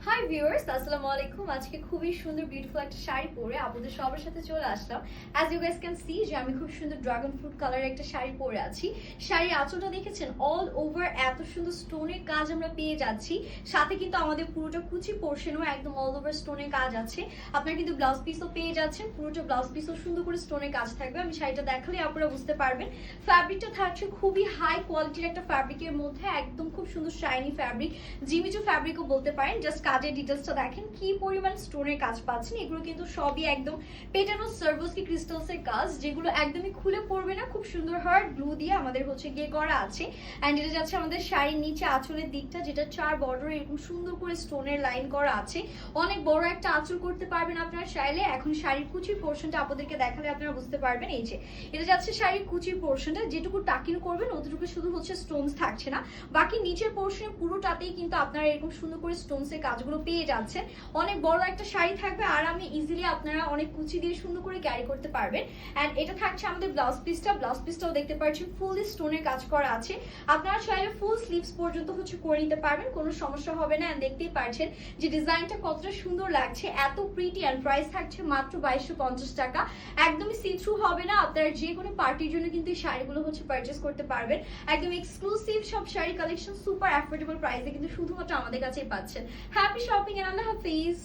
Hi viewers, আসসালামু আলাইকুম। আজকে খুবই সুন্দর বিউটিফুল একটা শাড়ি পরে আপনাদের সবার সাথে চলে আসলাম। As you guys can see যে আমি খুব সুন্দর ড্রাগন ফ্রুট কালারের একটা শাড়ি পরে আছি। শাড়ির আঁচলটা দেখেছেন, অল ওভার এত সুন্দর স্টোনের কাজ আমরা পেয়ে যাচ্ছি। সাথে কিন্তু আমাদের পুরোটা কুচি পোর্শনও একদম অল ওভার স্টোনের কাজ আছে। আপনারা কিন্তু ব্লাউজ পিসও পেয়ে যাচ্ছেন, পুরোটা ব্লাউজ পিসও সুন্দর করে স্টোনের কাজ থাকবে। আমি শাড়িটা দেখালে আপনারা বুঝতে পারবেন। ফ্যাব্রিকটা থাকছে খুবই হাই কোয়ালিটির একটা ফ্যাব্রিকের মধ্যে, একদম খুব সুন্দর শাইনি ফ্যাব্রিক, জিমিচু ফ্যাব্রিকও বলতে পারেন। জাস্ট কাজের ডিটেলসটা দেখেন কি পরিমাণ স্টোনের কাজ পাচ্ছেন। এগুলো কিন্তু সবই একদম পেটানো সার্ভোসকি ক্রিস্টালসের কাজ, যেগুলো একদমই খুলে পড়বে না। খুব সুন্দর হার্ট ব্লু দিয়ে আমাদের হচ্ছে গিয়ে করা আছে। অ্যান্ড এটা যাচ্ছে আমাদের শাড়ির নিচে আঁচলের দিকটা, যেটা 4 বর্ডার এরকম সুন্দর করে স্টোনের লাইন করা আছে। অনেক বড় একটা আঁচল করতে পারবেন আপনারা চাইলে। এখন শাড়ির কুচির পোর্শনটা আপনাদেরকে দেখালে আপনারা বুঝতে পারবেন। এই যে এটা যাচ্ছে শাড়ির কুচির পোর্শনটা, যেটুকু টাকিং করবেন অতটুকু শুধু হচ্ছে স্টোনস থাকছে না, বাকি নিচের পোর্শনে পুরোটাতেই কিন্তু আপনারা এরকম সুন্দর করে স্টোনসের কাজগুলো পেয়ে যাচ্ছেন। অনেক বড় একটা শাড়ি থাকবে আর আমি ইজিলি আপনারা অনেক কুচি দিয়ে সুন্দর করে ক্যারি করতে পারবেন। এন্ড এটা থাকছে আমাদের ব্লাউজ পিসটা। ব্লাউজ পিসটাও দেখতে পাচ্ছেন ফুললি স্টোনের কাজ করা আছে। আপনারা চাইলে ফুল স্লিভস পর্যন্ত হচ্ছে করে নিতে পারবেন, কোনো সমস্যা হবে না। এন্ড দেখতেই পাচ্ছেন যে ডিজাইনটা কতটা সুন্দর লাগছে, এত প্রিটি। এন্ড প্রাইস থাকছে মাত্র 2250 টাকা। একদমই সি থ্রু হবে না। আপনারা যে কোনো পার্টির জন্য কিন্তু এই শাড়িগুলো হচ্ছে পারচেস করতে পারবেন। একদম এক্সক্লুসিভ সব শাড়ি কালেকশন সুপার অ্যাফোর্ডেবল প্রাইসে কিন্তু শুধুমাত্র আমাদের কাছেই পাচ্ছেন। হ্যাপি শপিং এন্ড আল্লাহ হাফিজ।